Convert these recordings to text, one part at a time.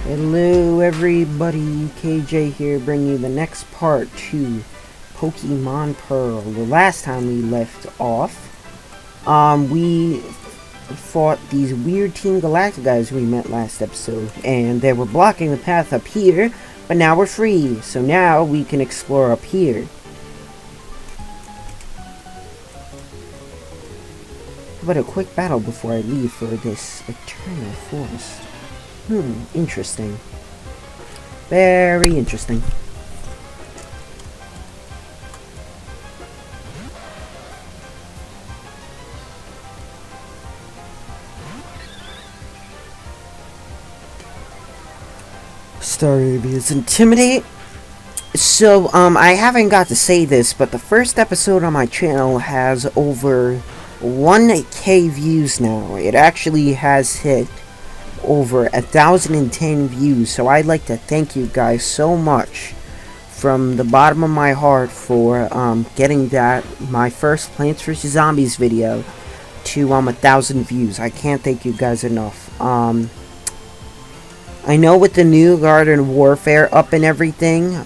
Hello everybody, KJ here, bringing you the next part to Pokemon Pearl. The last time we left off, we fought these weird Team Galactic guys we met last episode, and they were blocking the path up here, but now we're free, so now we can explore up here. How about a quick battle before I leave for this Eternal Forest? Interesting. Very interesting. Staravia's Intimidate. So, I haven't got to say this, but the first episode on my channel has over 1K views now. It actually has hit over 1,010 views, so I'd like to thank you guys so much from the bottom of my heart for getting my first Plants vs. Zombies video to 1,000 views. I can't thank you guys enough. I know with the new Garden Warfare up and everything,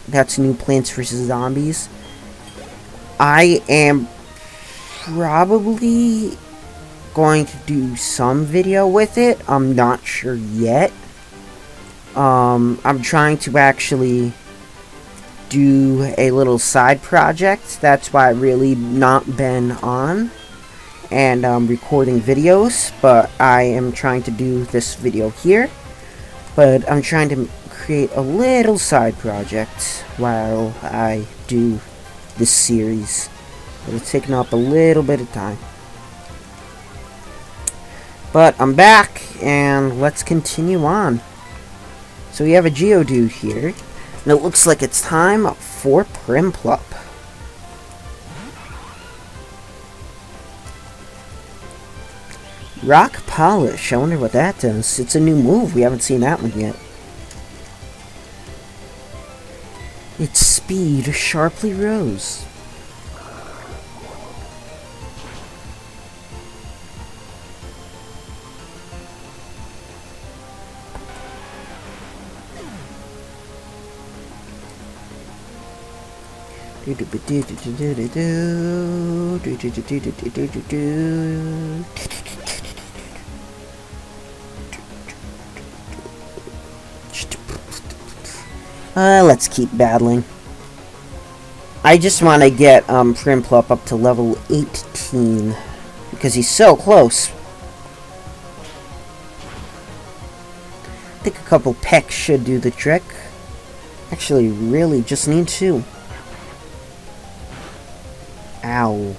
that's new Plants vs. Zombies, I am probably going to do some video with it. I'm not sure yet. I'm trying to actually do a little side project. That's why I've really not been on and recording videos, but I am trying to do this video here. But I'm trying to create a little side project while I do this series. But it's taking up a little bit of time. But I'm back, and let's continue on. So we have a Geodude here, and it looks like it's time for Prinplup. Rock Polish, I wonder what that does. It's a new move, we haven't seen that one yet. Its speed sharply rose. Let's keep battling. I just want to get Prinplup up to level 18 because he's so close. I think a couple pecks should do the trick. Actually, really just need 2. Ow.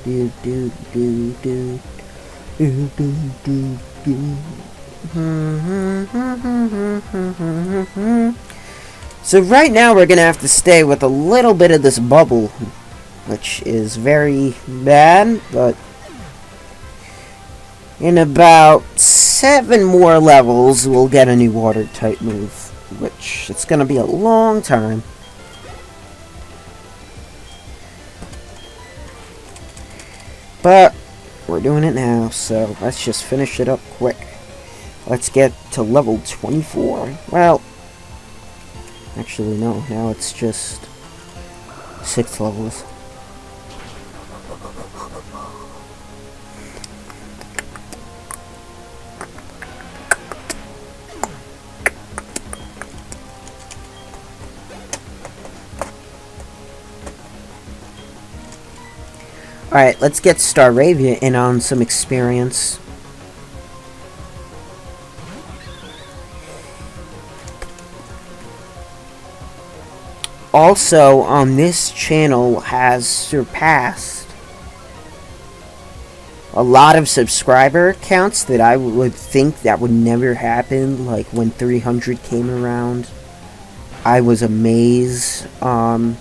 Do do do do do do do do. So right now we're gonna have to stay with a little bit of this bubble, which is very bad, but in about 7 more levels we'll get a new water type move, which it's gonna be a long time. But we're doing it now, so let's just finish it up quick. Let's get to level 24. Well, actually no, now it's just 6 levels. Alright, let's get Staravia in on some experience. Also, this channel has surpassed a lot of subscriber counts that I would think that would never happen. Like when 300 came around, I was amazed. And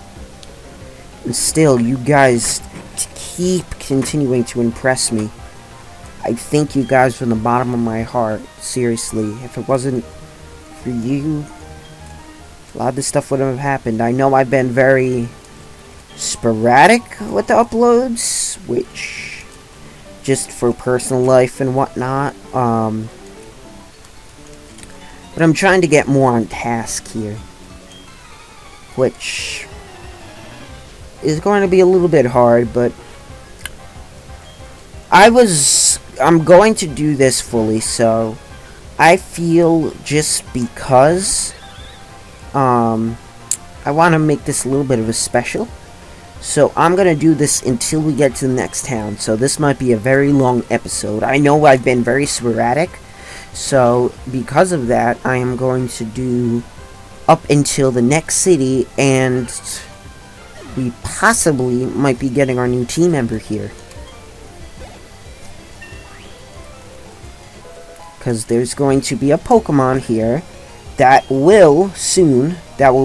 still, you guys keep continuing to impress me. I thank you guys from the bottom of my heart. Seriously, if it wasn't for you, a lot of this stuff wouldn't have happened. I know I've been very sporadic with the uploads, which just for personal life and whatnot. But I'm trying to get more on task here, which is going to be a little bit hard, but I'm going to do this fully, so I feel just because I want to make this a little bit of a special. So I'm going to do this until we get to the next town. So this might be a very long episode. I know I've been very sporadic. So because of that, I am going to do up until the next city. And we possibly might be getting our new team member here. Because there's going to be a Pokemon here that will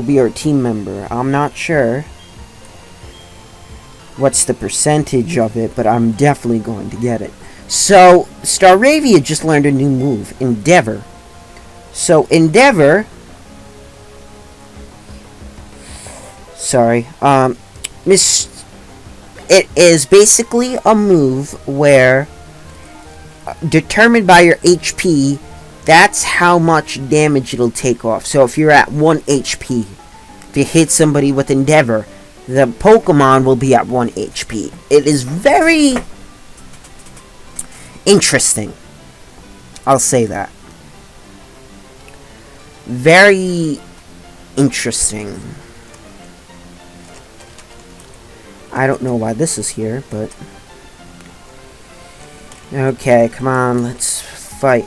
be our team member. I'm not sure what's the percentage of it, but I'm definitely going to get it. So, Staravia just learned a new move, Endeavor. So, Endeavor... Sorry. It is basically a move where, determined by your HP, that's how much damage it'll take off. So, if you're at 1 HP, if you hit somebody with Endeavor, the Pokemon will be at 1 HP. It is very interesting. I'll say that. Very interesting. I don't know why this is here, but... Okay, come on, let's fight.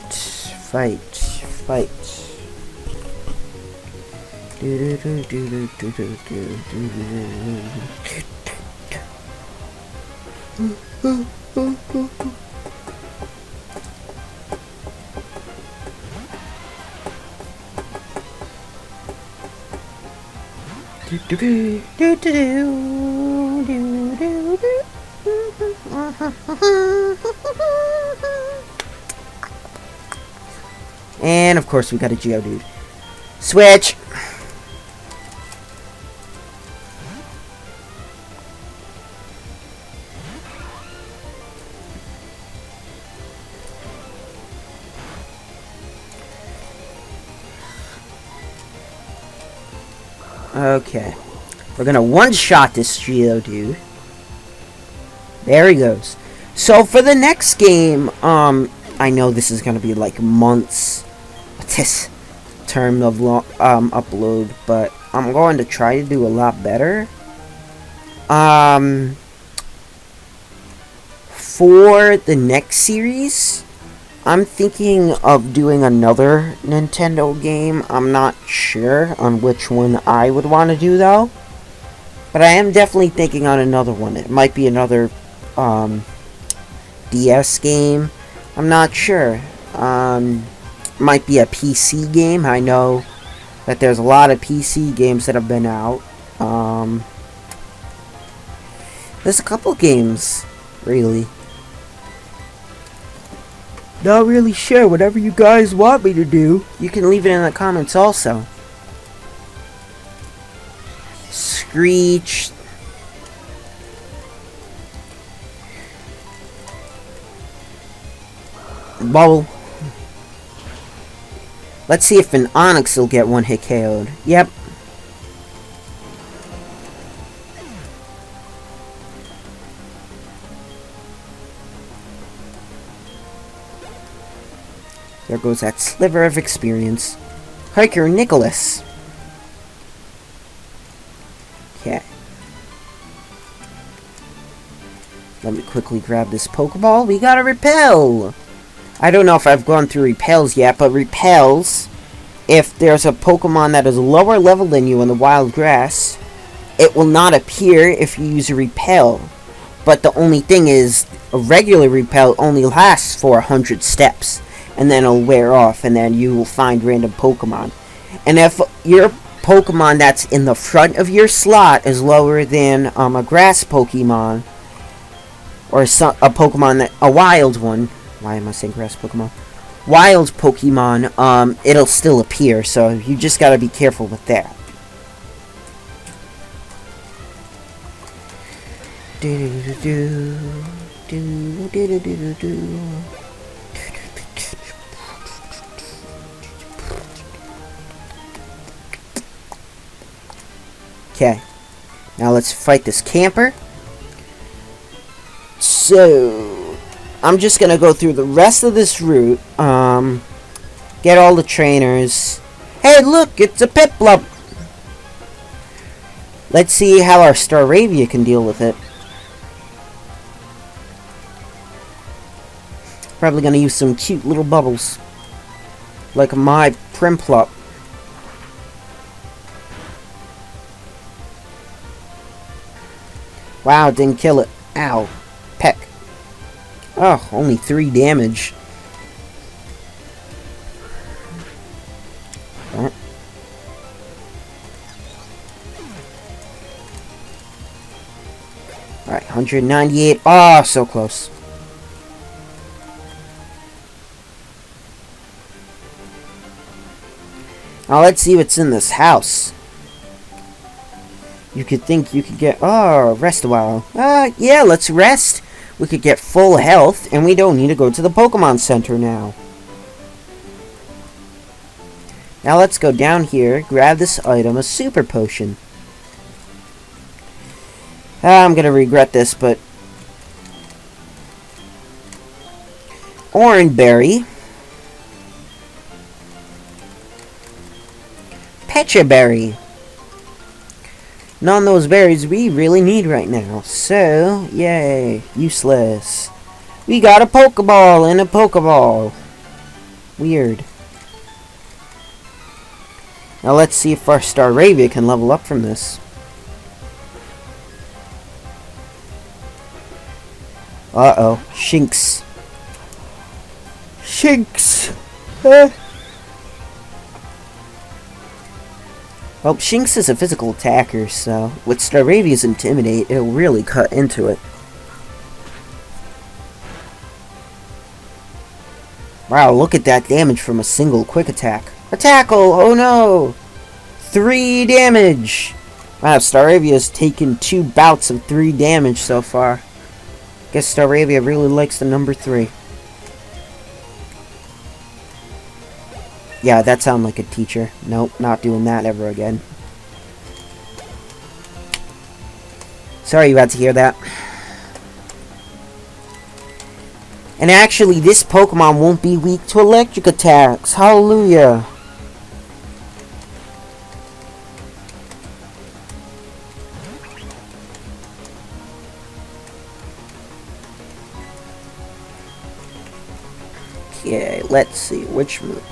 And of course we got a Geodude. Switch! Okay. We're gonna one-shot this Geodude. There he goes. So for the next game, I know this is gonna be like months. This term of upload, but I'm going to try to do a lot better. For the next series, I'm thinking of doing another Nintendo game. I'm not sure on which one I would want to do though, but I am definitely thinking on another one. It might be another DS game. I'm not sure. Might be a PC game. I know that there's a lot of PC games that have been out. There's a couple games, really. Not really sure. Whatever you guys want me to do, you can leave it in the comments also. Screech. Bubble. Let's see if an Onix will get one hit KO'd. Yep. There goes that sliver of experience. Hiker Nicholas. Okay. Let me quickly grab this Pokeball. We got a Repel! I don't know if I've gone through repels yet, but repels, if there's a Pokemon that is lower level than you in the wild grass, it will not appear if you use a repel. But the only thing is, a regular repel only lasts for 100 steps, and then it'll wear off, and then you will find random Pokemon. And if your Pokemon that's in the front of your slot is lower than a grass Pokemon, or a Pokemon a wild one. Why am I saying grass Pokemon? Wild Pokemon, it'll still appear, so you just gotta be careful with that. Okay. Now let's fight this camper. So, I'm just gonna go through the rest of this route. Get all the trainers. Hey, look, it's a Piplup. Let's see how our Staravia can deal with it. Probably gonna use some cute little bubbles, like my Prinplup. Wow, didn't kill it. Ow. Peck. Oh, only 3 damage. Alright, 198. Oh, so close. Now let's see what's in this house. You could think you could get... Oh, rest a while. Yeah, let's rest. We could get full health, and we don't need to go to the Pokemon Center now. Now let's go down here, grab this item, a Super Potion. I'm gonna regret this, but... Orange Berry. Pecha Berry. None of those berries we really need right now. So, yay. Useless. We got a Pokeball and a Pokeball. Weird. Now let's see if our Staravia can level up from this. Uh-oh. Shinx. Shinx! Well, Shinx is a physical attacker, so with Staravia's Intimidate, it'll really cut into it. Wow, look at that damage from a single quick attack. A tackle! Oh no! 3 damage! Wow, Staravia's taken 2 bouts of 3 damage so far. Guess Staravia really likes the number 3. Yeah, that sounded like a teacher. Nope, not doing that ever again. Sorry you had to hear that. And actually, this Pokemon won't be weak to electric attacks. Hallelujah. Okay, let's see. Which move?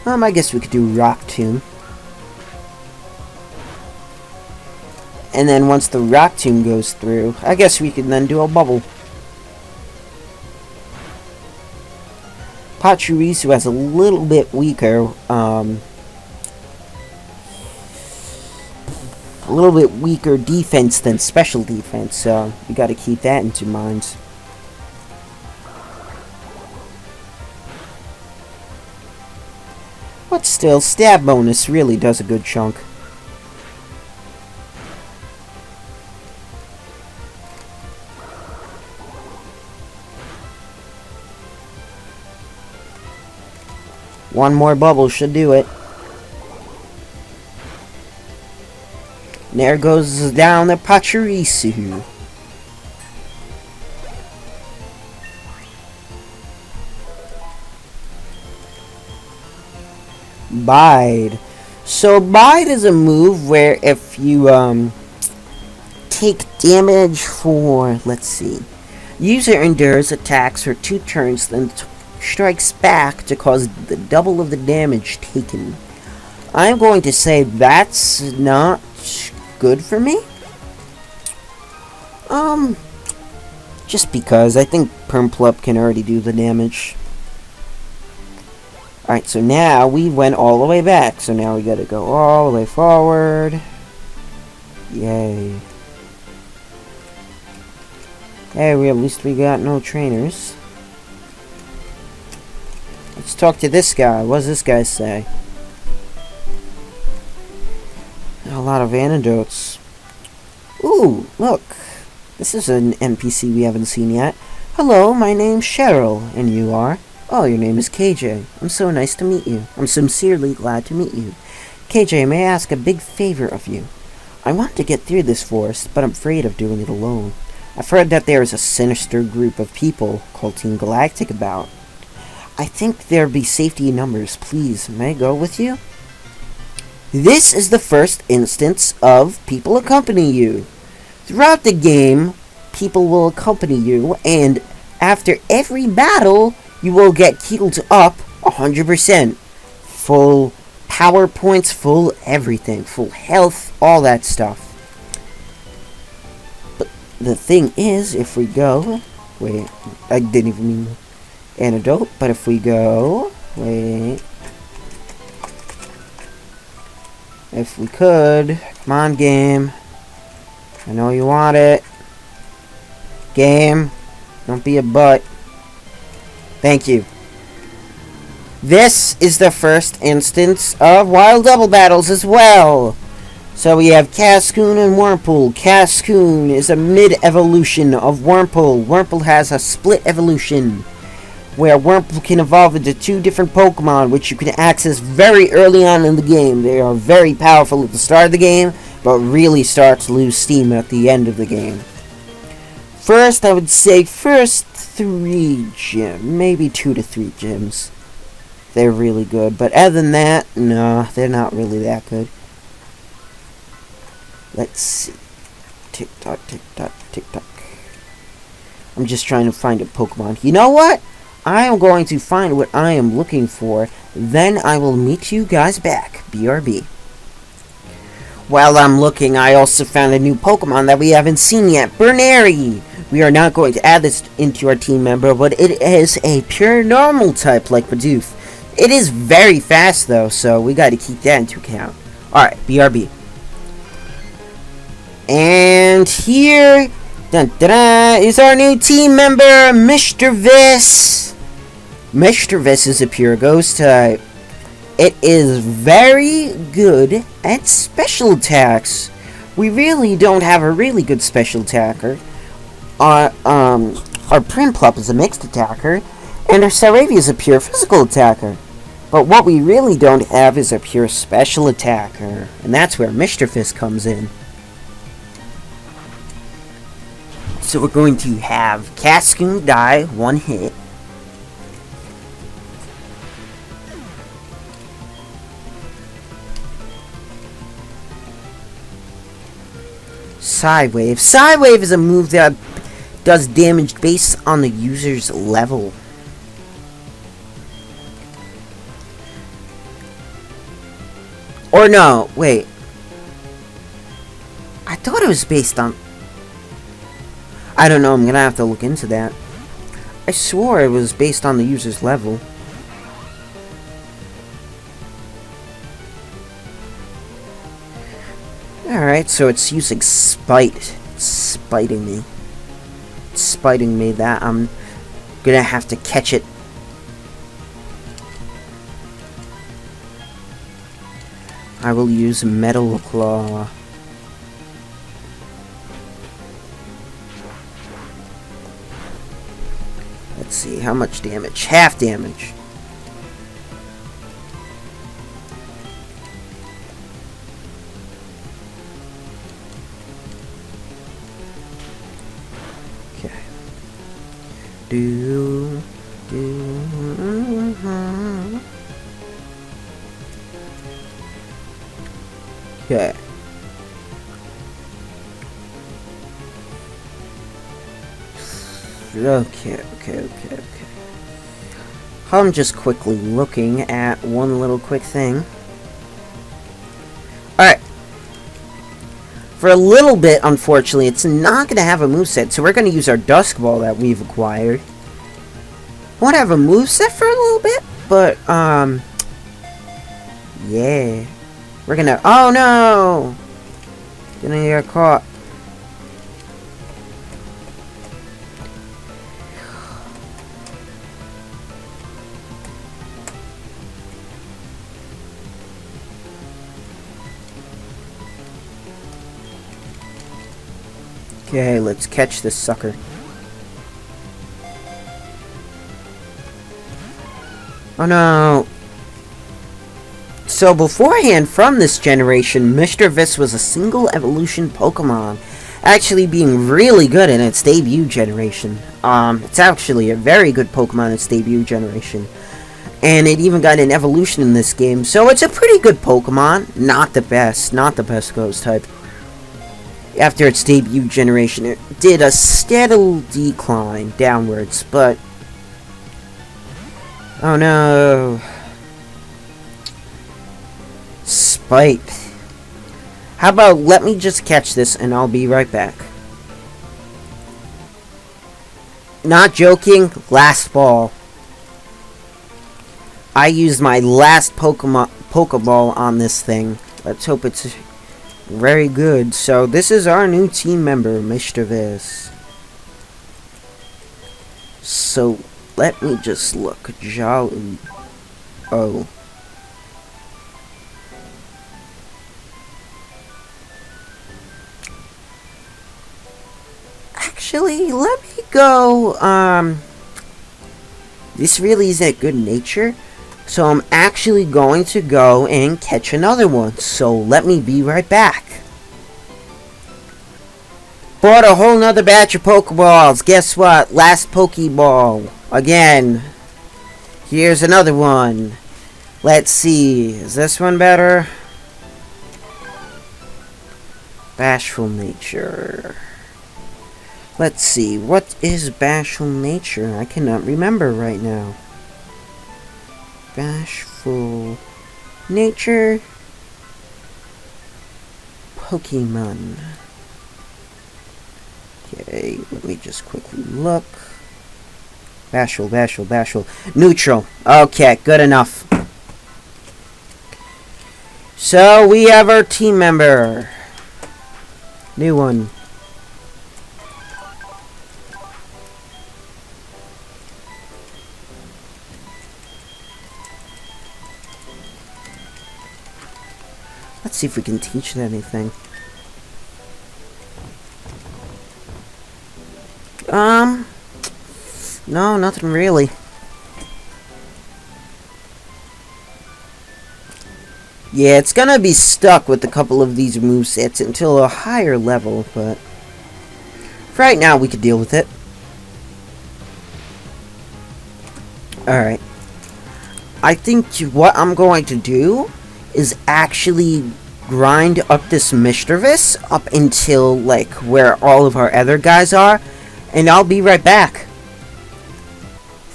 I guess we could do Rock Tomb. And then once the Rock Tomb goes through, I guess we can then do a Bubble. Pachirisu has a little bit weaker, defense than special defense, so you gotta keep that into mind. But still, stab bonus really does a good chunk. One more bubble should do it. And there goes down the Pachirisu. Bide. So Bide is a move where if you take damage for, let's see, user endures attacks for 2 turns, then strikes back to cause the double of the damage taken. I'm going to say that's not good for me. Just because I think Prinplup can already do the damage. Alright, so now we went all the way back. So now we gotta go all the way forward. Yay. Hey, at least we got no trainers. Let's talk to this guy. What does this guy say? A lot of antidotes. Ooh, look. This is an NPC we haven't seen yet. Hello, my name's Cheryl, and you are? Oh, your name is KJ. I'm so nice to meet you. I'm sincerely glad to meet you. KJ, may I ask a big favor of you? I want to get through this forest, but I'm afraid of doing it alone. I've heard that there is a sinister group of people called Team Galactic about. I think there'd be safety in numbers. Please, may I go with you? This is the first instance of people accompany you. Throughout the game, people will accompany you, and after every battle, you will get healed up 100%. Full power points, full everything, full health, all that stuff. But the thing is, if we go... Wait, I didn't even mean antidote, but if we go... Wait... If we could... Come on, game. I know you want it. Game. Don't be a butt. Thank you. This is the first instance of wild double battles as well. So we have Cascoon and Wurmple. Cascoon is a mid-evolution of Wurmple. Wurmple has a split evolution, where Wurmple can evolve into two different Pokemon, which you can access very early on in the game. They are very powerful at the start of the game, but really start to lose steam at the end of the game. First, I would say first 3 gyms, maybe 2 to 3 gyms. They're really good, but other than that, no, they're not really that good. Let's see. Tick tock, tick tock, tick tock. I'm just trying to find a Pokemon. You know what? I am going to find what I am looking for. Then I will meet you guys back. BRB. While I'm looking, I also found a new Pokemon that we haven't seen yet. Bernary! We are not going to add this into our team member, but it is a pure normal type like Bidoof. It is very fast though, so we got to keep that into account. Alright, BRB. And here... Dun, dun, dun, is our new team member, Mr. Viss. Mr. Viss is a pure ghost type. It is very good at special attacks. We really don't have a really good special attacker. Our Prinplup is a mixed attacker, and our Staravia is a pure physical attacker. But what we really don't have is a pure special attacker, and that's where Mr. Viss comes in. So we're going to have Cascoon die 1 hit. Psywave. Psywave is a move that does damage based on the user's level. Or no, wait. I thought it was based on... I don't know, I'm gonna have to look into that. I swore it was based on the user's level. Alright, so it's using Spite. It's spiting me. It's spiting me that I'm gonna have to catch it. I will use Metal Claw. Let's see, how much damage? Half damage. Okay. Okay. Okay. I'm just quickly looking at one little quick thing. Alright. For a little bit, unfortunately, it's not going to have a moveset, so we're going to use our Dusk Ball that we've acquired. Won't have a moveset for a little bit, but, yeah. We're going to... Oh, no! Gonna get caught. Okay, let's catch this sucker. Oh no. So beforehand, from this generation, Mr. Vis was a single evolution Pokemon, actually being really good in its debut generation. It's actually a very good Pokemon in its debut generation. And it even got an evolution in this game, so it's a pretty good Pokemon. Not the best ghost type. After its debut generation, it did a steady decline downwards, but... oh no... Spite. How about let me just catch this and I'll be right back. Not joking, last ball. I used my last Pokeball on this thing. Let's hope it's very good. So this is our new team member, Mr. Vis. So let me just look. Jolly. Oh. Actually, let me go, this really isn't good nature, so I'm actually going to go and catch another one, so let me be right back. Bought a whole nother batch of Pokeballs. Guess what? Last Pokeball. Again. Here's another one. Let's see. Is this one better? Bashful nature. Let's see, what is Bashful nature? I cannot remember right now. Bashful nature Pokemon. Okay, let me just quickly look. Bashful. Neutral. Okay, good enough. So, we have our team member. New one. Let's see if we can teach it anything. No, nothing really. Yeah, it's gonna be stuck with a couple of these movesets until a higher level, but for right now we could deal with it. Alright. I think what I'm going to do is actually grind up this Mr. Vis up until, like, where all of our other guys are, and I'll be right back.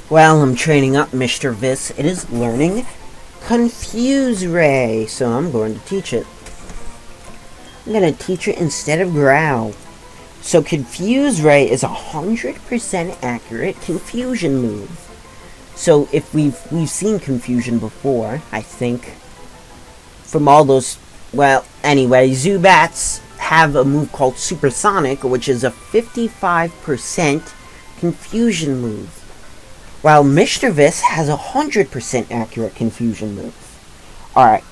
While I'm training up Mr. Vis, it is learning Confuse Ray, so I'm going to teach it. I'm going to teach it instead of Growl. So Confuse Ray is 100% accurate confusion move. So if we've seen confusion before, I think, from all those, well, anyway, Zubats have a move called Supersonic, which is a 55% confusion move, while Mr. Vis has a 100% accurate confusion move. Alright,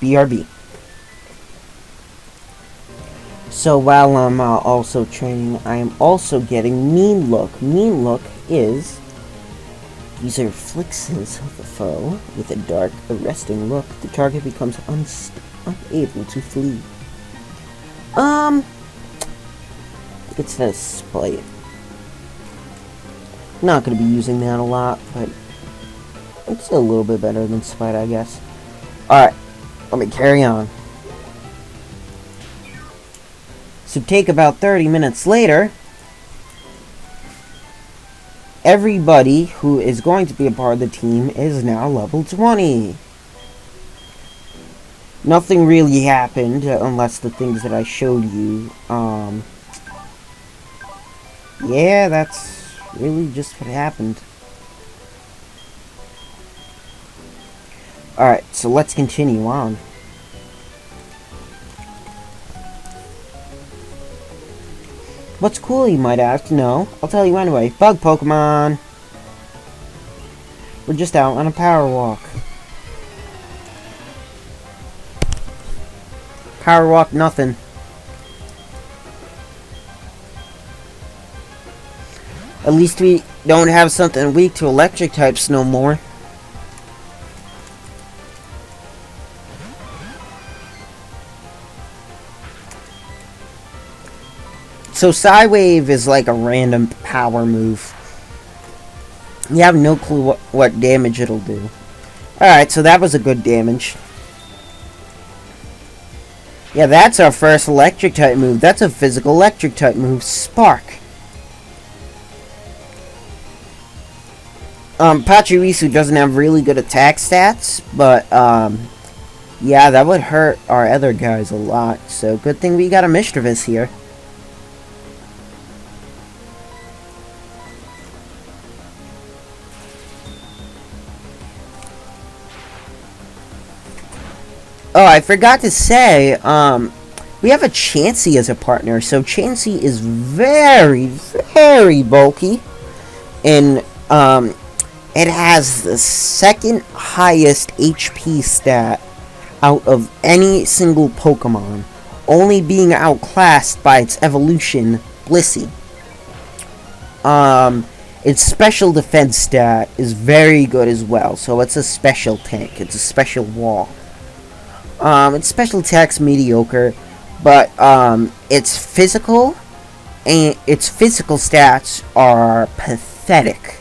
BRB. So while I'm also training, I am also getting Mean Look. Mean Look is... these are afflictions of the foe. With a dark, arresting look, the target becomes unable to flee. I think it's a Spite. Not going to be using that a lot, but it's still a little bit better than Spite, I guess. Alright, let me carry on. So take about 30 minutes later, everybody who is going to be a part of the team is now level 20. Nothing really happened, unless the things that I showed you. Yeah, that's really just what happened. Alright, so let's continue on. What's cool, you might ask? No, I'll tell you anyway. Bug Pokemon! We're just out on a power walk. Power walk, nothing. At least we don't have something weak to electric types no more. So Psywave is like a random power move. You have no clue what damage it'll do. Alright, so that was a good damage. Yeah, that's our first electric type move. That's a physical electric type move. Spark. Pachirisu doesn't have really good attack stats, but, yeah, that would hurt our other guys a lot. So, good thing we got a Mischievous here. Oh, I forgot to say, we have a Chansey as a partner. So, Chansey is very, very bulky. And, it has the second highest HP stat out of any single Pokemon, only being outclassed by its evolution, Blissey. Its special defense stat is very good as well, so it's a special tank, it's a special wall. Its special attack's mediocre, but, its physical stats are pathetic.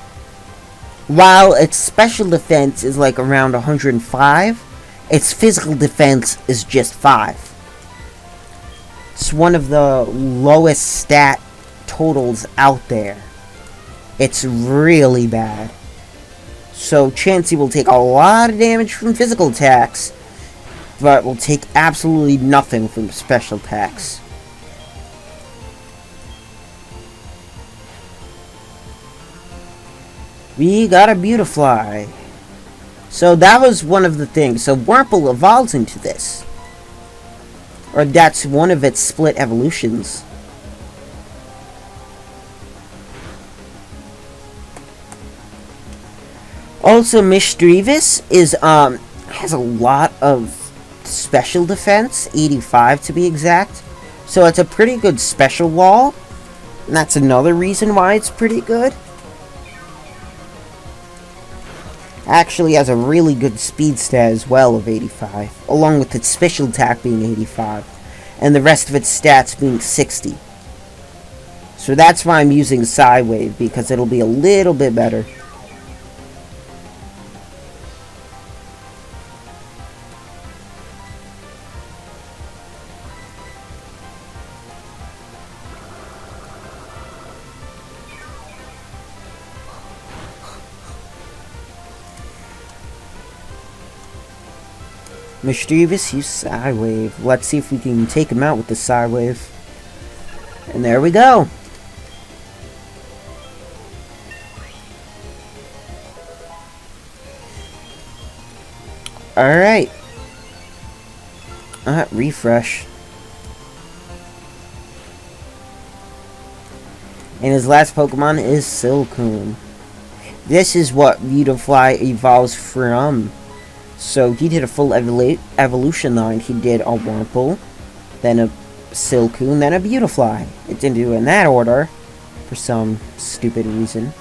While its special defense is like around 105, its physical defense is just 5. It's one of the lowest stat totals out there. It's really bad. So Chansey will take a lot of damage from physical attacks, but will take absolutely nothing from special attacks. We got a Beautifly. So that was one of the things. So Wurmple evolves into this. Or that's one of its split evolutions. Also, Mischievous is, has a lot of special defense, 85 to be exact. So it's a pretty good special wall. And that's another reason why it's pretty good. Actually has a really good speed stat as well of 85, along with its special attack being 85, and the rest of its stats being 60. So that's why I'm using Psywave, because it'll be a little bit better. Mischievous, use Psywave. Let's see if we can take him out with the Psywave. And there we go. Alright. Refresh. And his last Pokemon is Silcoon. This is what Beautifly evolves from. So he did a full evolution line. He did a Wurmple, then a Silcoon, then a Beautifly. It didn't do it in that order, for some stupid reason.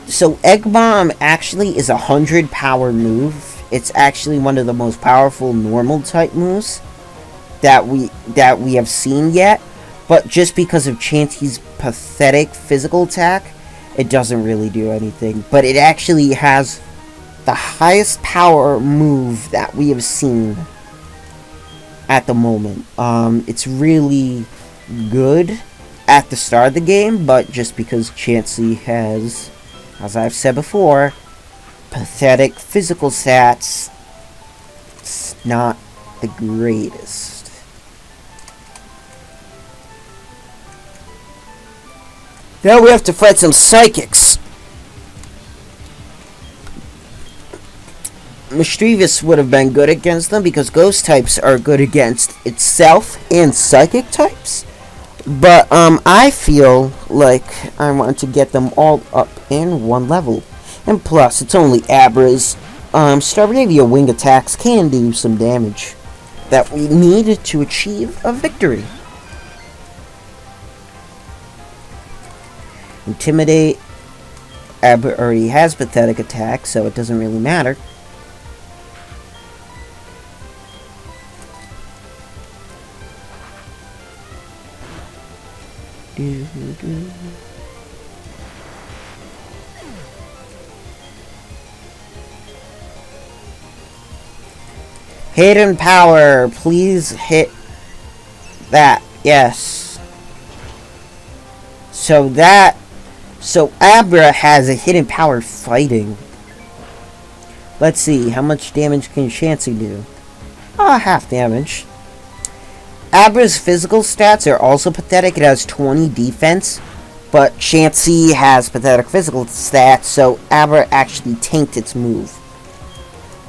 So Egg Bomb actually is a 100 power move. It's actually one of the most powerful normal type moves that we have seen yet. But just because of Chansey's pathetic physical attack, it doesn't really do anything. But it actually has the highest power move that we have seen at the moment. It's really good at the start of the game, but just because Chansey has, as I've said before, pathetic physical stats, it's not the greatest. Now we have to fight some psychics. Mischievous would have been good against them because ghost types are good against itself and psychic types. But I feel like I want to get them all up in one level. And plus, it's only Abras. Staravia wing attacks can do some damage that we need to achieve a victory. Intimidate. Abra already has pathetic attack, so it doesn't really matter. Hidden power. Please hit that. Yes. So Abra has a hidden power fighting. Let's see, how much damage can Chansey do? Half damage. Abra's physical stats are also pathetic. It has 20 defense, but Chansey has pathetic physical stats, so Abra actually tanked its move.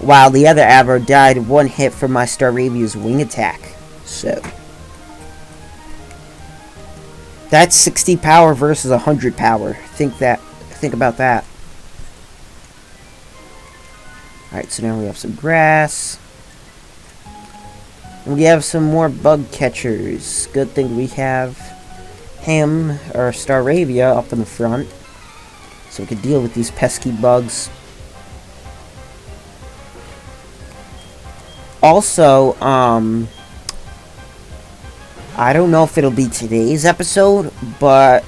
While the other Abra died one hit from my Staravia's wing attack. So that's 60 power versus 100 power. Think about that. Alright, so now we have some grass. And we have some more bug catchers. Good thing we have him, or Staravia, up in the front. So we can deal with these pesky bugs. Also, I don't know if it'll be today's episode, but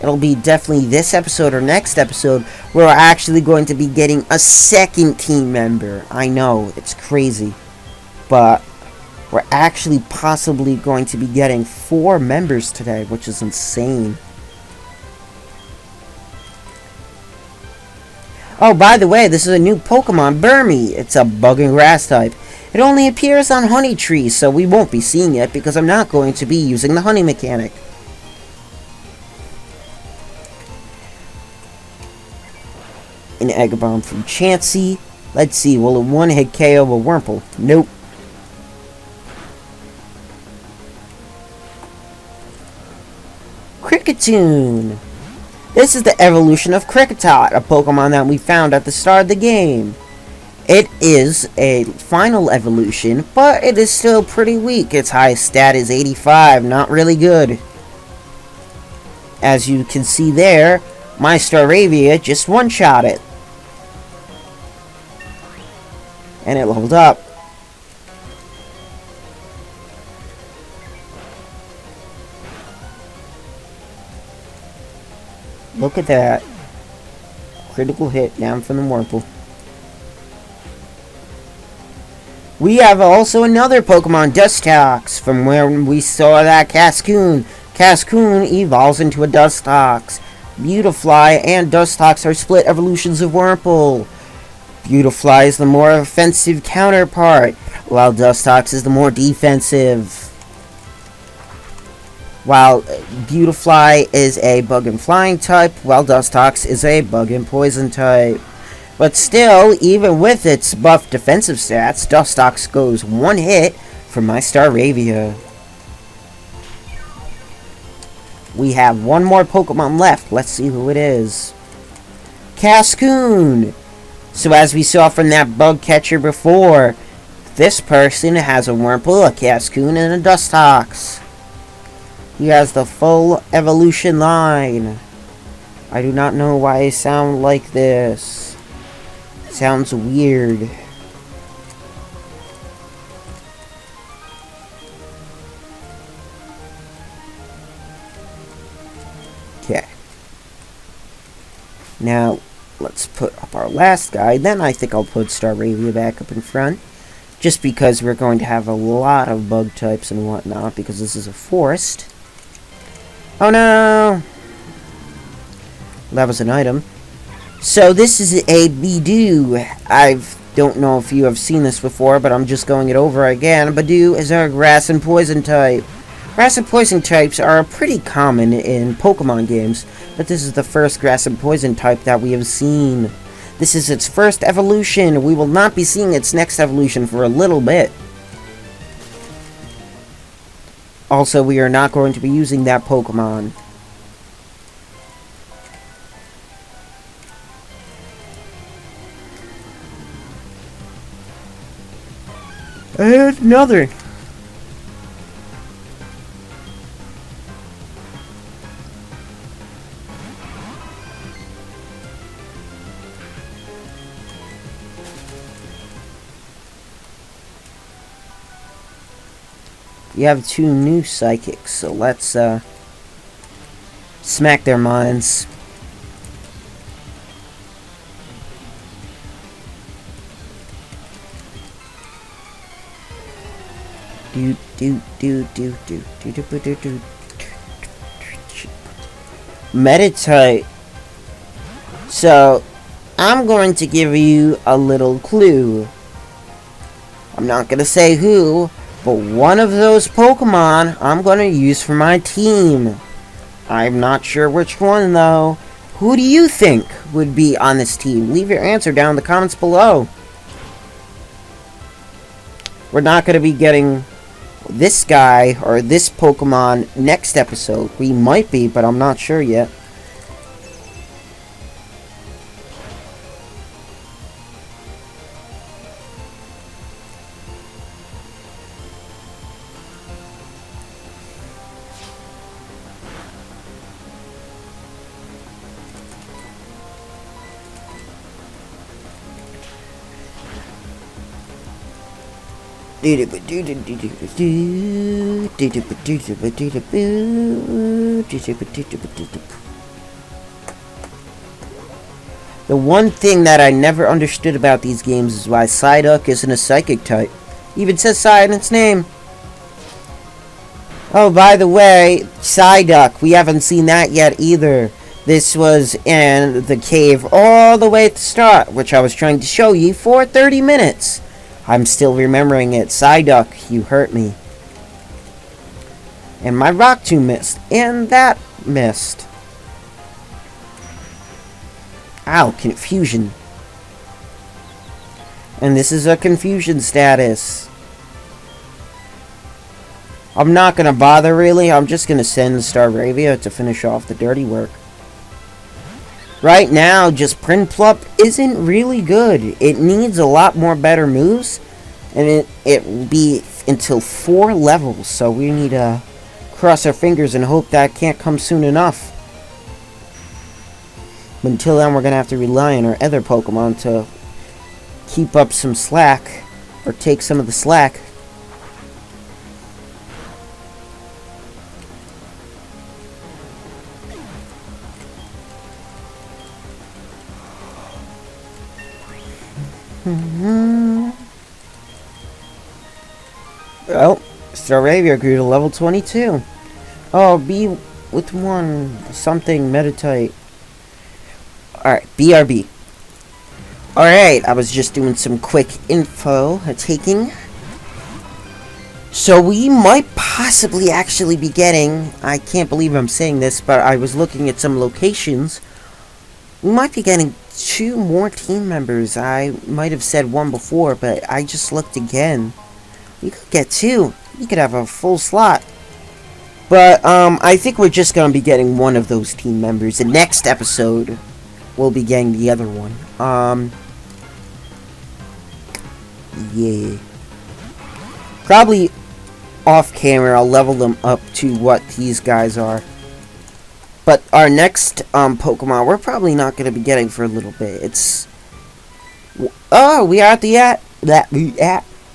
it'll be definitely this episode or next episode where we're actually going to be getting a second team member. I know, it's crazy, but we're actually possibly going to be getting 4 members today, which is insane. Oh, by the way, this is a new Pokemon, Burmy. It's a bug and grass type. It only appears on honey trees, so we won't be seeing it because I'm not going to be using the honey mechanic. An Egg Bomb from Chansey. Let's see, will a one-hit KO a Wurmple? Nope. Kricketune. This is the evolution of Kricketot, a Pokemon that we found at the start of the game. It is a final evolution, but it is still pretty weak. Its highest stat is 85, not really good. As you can see there, my Staravia just one-shot it. And it leveled up. Look at that. Critical hit down from the Wurmple. We have also another Pokemon, Dustox, from where we saw that Cascoon. Cascoon evolves into a Dustox. Beautifly and Dustox are split evolutions of Wurmple. Beautifly is the more offensive counterpart, while Dustox is the more defensive. While Beautifly is a bug and flying type, while Dustox is a bug and poison type. But still, even with its buff defensive stats, Dustox goes one hit from my Staravia. We have one more Pokemon left. Let's see who it is. Cascoon! So as we saw from that bug catcher before, this person has a Wurmple, a Cascoon, and a Dustox. He has the full evolution line. I do not know why I sound like this. Sounds weird. Okay. Now, let's put up our last guy. Then I think I'll put Staravia back up in front. Just because we're going to have a lot of bug types and whatnot, because this is a forest. Oh no! That was an item. So this is a Bidoof. I don't know if you have seen this before, but I'm just going it over again. Bidoof is our grass and poison type. Grass and poison types are pretty common in Pokemon games, but this is the first grass and poison type that we have seen. This is its first evolution. We will not be seeing its next evolution for a little bit. Also, we are not going to be using that Pokemon. And another. You have 2 new psychics, so let's Smack their minds. Meditate. So, I'm going to give you a little clue. I'm not going to say who, but one of those Pokemon I'm going to use for my team. I'm not sure which one, though. Who do you think would be on this team? Leave your answer down in the comments below. We're not going to be getting this guy or this Pokemon next episode. We might be, but I'm not sure yet. The one thing that I never understood about these games is why Psyduck isn't a psychic type. Even says Psy in its name. Oh, by the way, Psyduck, we haven't seen that yet either. This was in the cave all the way at the start, which I was trying to show you for 30 minutes. I'm still remembering it. Psyduck, you hurt me. And my Rock Tomb missed. And that missed. Ow, confusion. And this is a confusion status. I'm not going to bother really. I'm just going to send Staravia to finish off the dirty work. Right now, just Prinplup isn't really good. It needs a lot more better moves. And it will be until 4 levels. So we need to cross our fingers and hope that can't come soon enough. But until then, we're going to have to rely on our other Pokemon to keep up some slack. Or take some of the slack. Well, Staravia grew to level 22. Oh, be with one. Something, meditate. Alright, BRB. Alright, I was just doing some quick info taking. So we might possibly actually be getting, I can't believe I'm saying this, but I was looking at some locations. We might be getting 2 more team members. I might have said 1 before, but I just looked again. We could get 2. We could have a full slot. But, I think we're just going to be getting 1 of those team members. The next episode, we'll be getting the other one. Yeah. Probably off camera, I'll level them up to what these guys are. But our next, Pokemon, we're probably not going to be getting for a little bit. It's... Oh, we are at the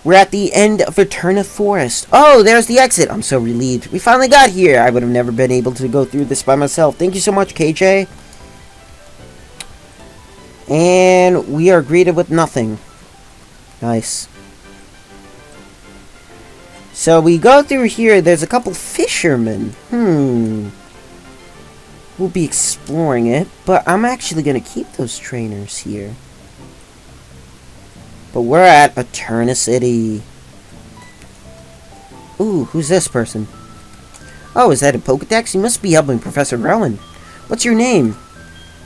We're at the end of Eterna Forest. Oh, there's the exit. I'm so relieved. We finally got here. I would have never been able to go through this by myself. Thank you so much, KJ. And we are greeted with nothing. Nice. So we go through here. There's a couple fishermen. We'll be exploring it. But I'm actually going to keep those trainers here. But we're at Eterna City. Ooh, who's this person? Oh, is that a Pokedex? You must be helping Professor Rowan. What's your name?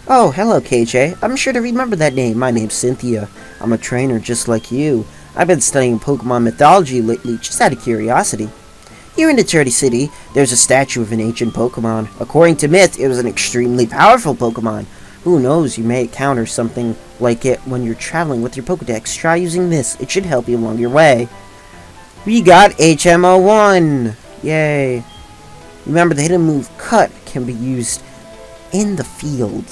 Oh, hello, KJ. I'm sure to remember that name. My name's Cynthia. I'm a trainer just like you. I've been studying Pokemon mythology lately, just out of curiosity. Here in Eterna City, there's a statue of an ancient Pokemon. According to myth, it was an extremely powerful Pokemon. Who knows, you may encounter something like it when you're traveling with your Pokedex. Try using this. It should help you along your way. We got HM01! Yay. Remember, the hidden move Cut can be used in the field.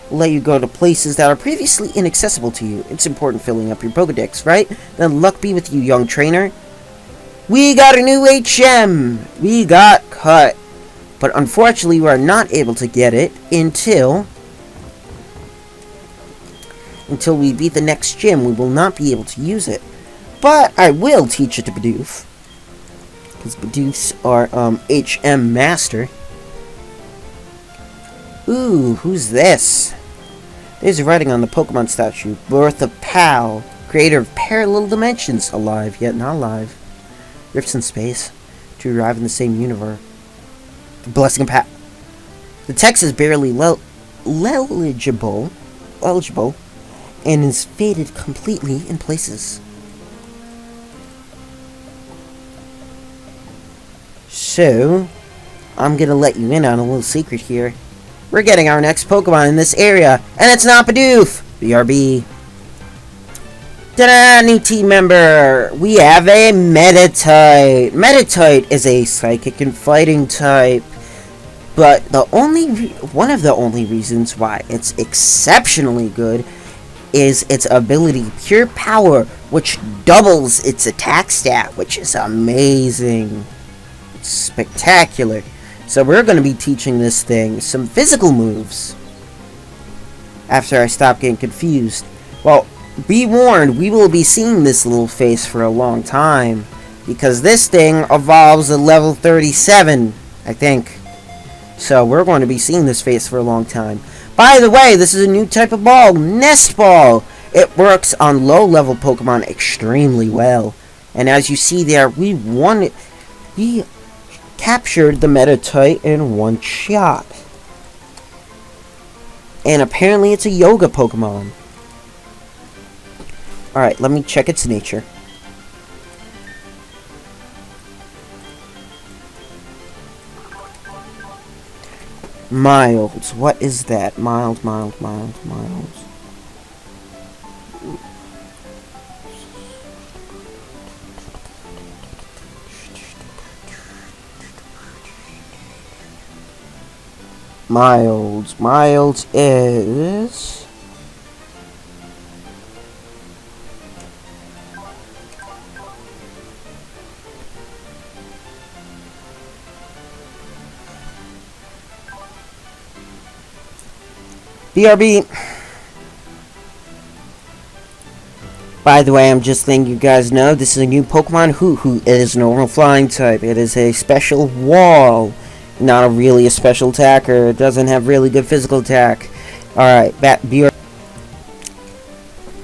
It'll let you go to places that are previously inaccessible to you. It's important filling up your Pokedex, right? Then luck be with you, young trainer. We got a new HM! We got Cut. But unfortunately, we are not able to get it until we beat the next gym. We will not be able to use it. But I will teach it to Bidoof, because Bidoofs are HM Master. Ooh, who's this? There's writing on the Pokemon statue. Bertha Pal, creator of Parallel Dimensions. Alive, yet not alive. Rifts in space to arrive in the same universe. The blessing of the text is barely legible, and is faded completely in places. So, I'm gonna let you in on a little secret here. We're getting our next Pokemon in this area, and it's not Bidoof! BRB. Ta-da! New team member! We have a Meditite! Meditite is a psychic and fighting type. But one of the only reasons why it's exceptionally good is its ability, Pure Power, which doubles its attack stat, which is amazing. It's spectacular. So we're going to be teaching this thing some physical moves after I stop getting confused. Well, be warned, we will be seeing this little face for a long time, because this thing evolves at level 37, I think. So we're going to be seeing this face for a long time. By the way, this is a new type of ball, Nest Ball. It works on low-level Pokemon extremely well. And as you see there, we captured the Meditite in one shot. And apparently it's a Yoga Pokemon. Alright, let me check its nature. Mild. What is that? Mild. Mild is... BRB. By the way, I'm just letting you guys know, this is a new Pokemon, Hoo-Hoo. It is normal flying type. It is a special wall. Not really a special attacker. It doesn't have really good physical attack. Alright, BRB.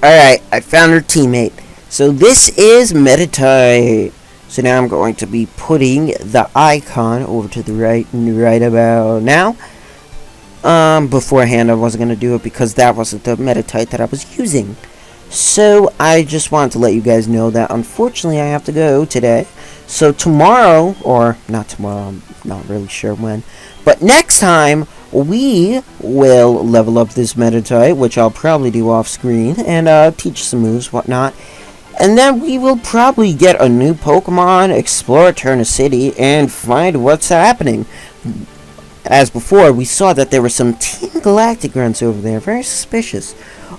Alright, I found her teammate. So this is Meditite. So now I'm going to be putting the icon over to the right about now. Beforehand I wasn't going to do it because that wasn't the Meditite that I was using. So I just wanted to let you guys know that unfortunately I have to go today. So tomorrow, or not tomorrow, I'm not really sure when, but next time we will level up this Meditite, which I'll probably do off screen, and teach some moves, whatnot. And then we will probably get a new Pokemon, explore Eterna City, and find what's happening. As before, we saw that there were some Team Galactic grunts over there. Very suspicious.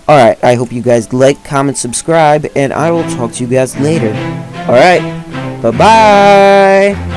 Alright, I hope you guys like, comment, subscribe, and I will talk to you guys later. Alright, bye-bye!